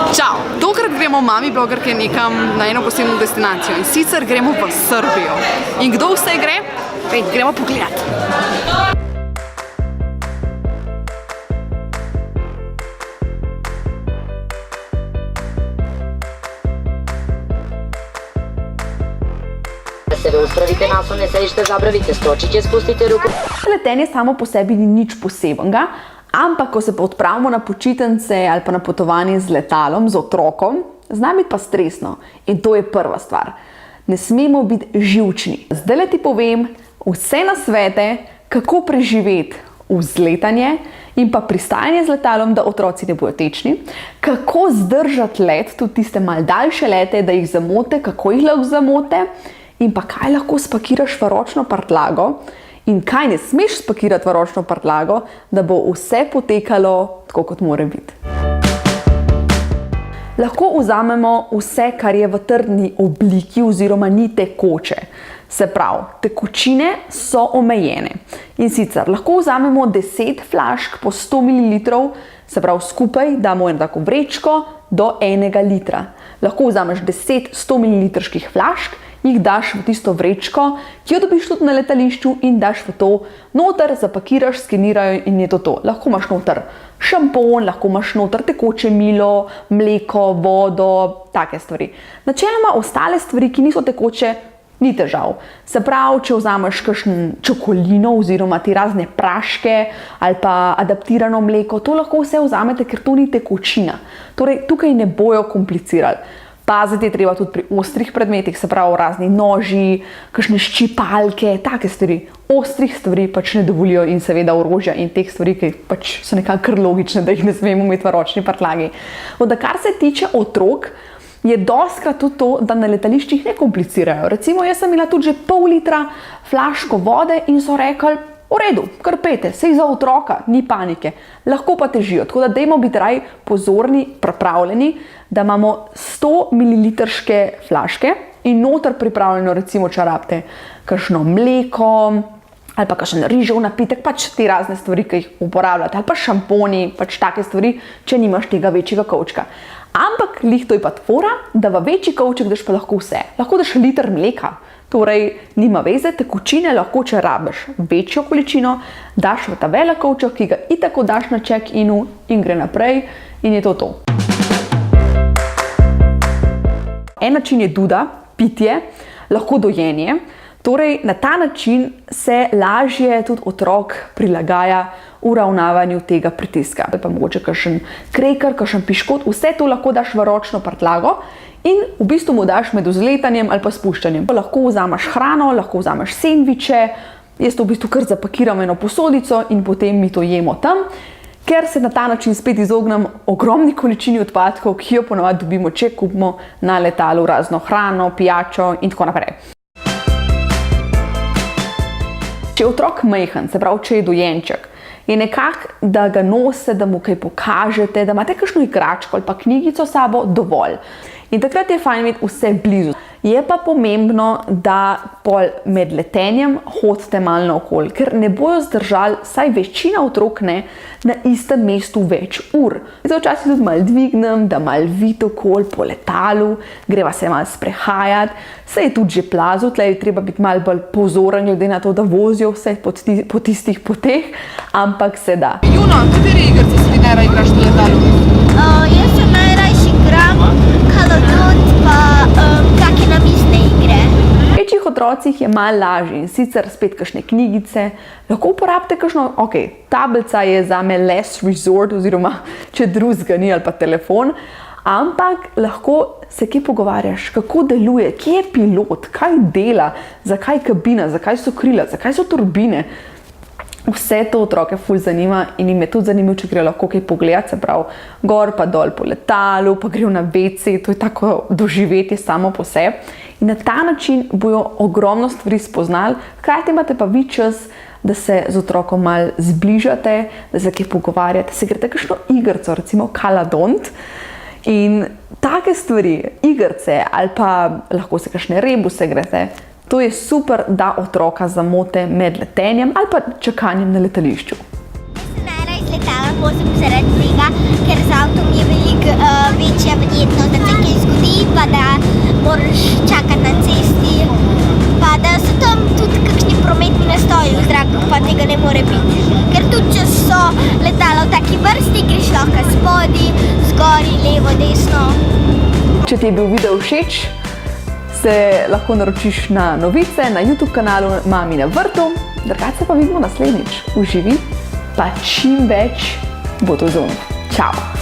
Čau! Tokrat gremo mami blogerke nekam na eno posebno destinacijo in sicer gremo v Srbijo. In kdo vse gre? Gremo pogledat. Sebe uspravite naslovne sedište, zabravite stočiće, spustite ruku. Letenje samo po sebi ni nič posebenega, ampak ko se pa odpravimo na počitnice ali pa na potovanje z letalom, z otrokom, zna biti pa stresno. In to je prva stvar. Ne smemo biti živčni. Zdajle ti povem vse nasvete, kako preživeti vzletanje in pa pristajanje z letalom, da otroci ne bojo tečni, kako zdržati let, tudi tiste mal daljše lete, da jih zamote, kako jih lahko zamote, in pa kaj lahko spakiraš v ročno prtljago in kaj ne smeš spakirati v ročno prtljago, da bo vse potekalo tako, kot mora biti. Lahko vzamemo vse, kar je v trdni obliki oziroma ni tekoče. Se pravi, tekočine so omejene. In sicer lahko vzamemo 10 flašk po 100 ml, se pravi skupaj damo eno tako vrečko do 1 litra. Lahko vzameš 10 100 ml flašk, jih daš v tisto vrečko, ki jo dobiš tudi na letališču in daš v to noter, zapakiraš, skenirajo in je to. Lahko imaš noter šampon, lahko imaš noter tekoče milo, mleko, vodo, take stvari. Načeloma ostale stvari, ki niso tekoče, ni težav. Se pravi, če vzameš kakšen čokolino oziroma ti razne praške ali pa adaptirano mleko, to lahko vse vzamete, ker to ni tekočina. Torej, tukaj ne bojo komplicirali. Paziti je treba tudi pri ostrih predmetih, se pravi razni noži, kakšne ščipalke, take stvari. Ostrih stvari pač ne dovolijo in seveda orožja in teh stvari, ki pač so nekako kar logične, da jih ne smemo imeti v ročni prtljagi. Kar se tiče otrok, je dostikrat tudi to, da na letališčih ne komplicirajo. Recimo, jaz sem imela tudi že pol litra flaško vode in so rekli, v redu, kar pejte, sej za otroka, ni panike, lahko pa težijo. Tako da dajmo biti raj pozorni, pripravljeni, da imamo 100 ml flaške in noter pripravljeno, recimo, če rabite kakšno mleko ali pa kakšen rižev napitek, pač te razne stvari, ki jih uporabljate, ali pa šamponi, pač take stvari, če nimaš tega večjega kovčka. Ampak lih to je pa tvora, da v večji kovček daš pa lahko vse. Lahko daš liter mleka. Torej, nima veze, tekočine lahko, če rabiš večjo količino, daš v ta velik kovček, ki ga itako daš na check-inu in gre naprej in je to. En način je duda, pitje, lahko dojenje. Torej, na ta način se lažje tudi otrok prilagaja uravnavanju tega pritiska. Pa mogoče kakšen kreker, kakšen piškot, vse to lahko daš v ročno prtljago in v bistvu mu daš med vzletanjem ali pa spuščanjem. Lahko vzameš hrano, lahko vzameš sendviče, jaz to v bistvu kar zapakiram eno posodico in potem mi to jemo tam, ker se na ta način spet izognem ogromni količini odpadkov, ki jo ponavadi dobimo, če kupimo na letalu razno hrano, pijačo in tako naprej. Če je otrok majhen, se pravi, če je dojenček, je nekako, da ga nosite, da mu kaj pokažete, da imate kakšno igračko ali pa knjigico s sabo, dovolj. In takrat je fajn imeti vse blizu. Je pa pomembno, da pol med letenjem hodite malo naokoli, ker ne bojo zdržali, saj večina otrok ne, na istem mestu več ur. Zdaj včasih tudi malo dvignem, da malo vidi okoli po letalu, greva se malo sprehajati, saj je tudi že plazil, tle je treba biti malo bolj pozoren, glede na to, da vozijo vse po tistih poteh, ampak se da. Juno, kateri igrice si ti najraje igraš na letalu? Jaz se najrajši igram Call of Duty pa take namizne igre. V večjih otrocih je malo lažje in sicer spet kakšne knjigice, lahko uporabite kakšno, tablica je zame last resort oziroma če drugega ni ali pa telefon, ampak lahko se kje pogovarjaš, kako deluje, kje je pilot, kaj dela, zakaj kabina, zakaj so krila, zakaj so turbine. Vse to otroke ful zanima in jim je tudi zanimivo, če grejo lahko kaj pogledati, se pravi gor pa dol po letalu, pa grejo na WC, to je tako doživetje samo po sebi. In na ta način bojo ogromno stvari spoznali, hkrati imate pa vi čas, da se z otrokom malo zbližate, da se kaj pogovarjate, se greste kakšno igrico, recimo Kaladont. In take stvari, igrice ali pa lahko se kakšne rebuse greste, to je super, da otroka zamote med letenjem ali pa čakanjem na letališču. Najraje z letala vozim zaradi tega, ker z avtom je veliko večja verjetnost, da se kaj zgodi, pa da moraš čakati na cesti, pa da so tam tudi kakšni prometni nastoji v zraku, pa tega ne more biti. Ker tudi če so letala v taki vrsti, greš lahko spodaj, zgori, levo, desno. Če ti je bil video všeč, se lahko naročiš na novice na YouTube kanalu Mami na vrtu. Drugače pa vidimo naslednjič. Uživi, pa čim več botozonov. Čau!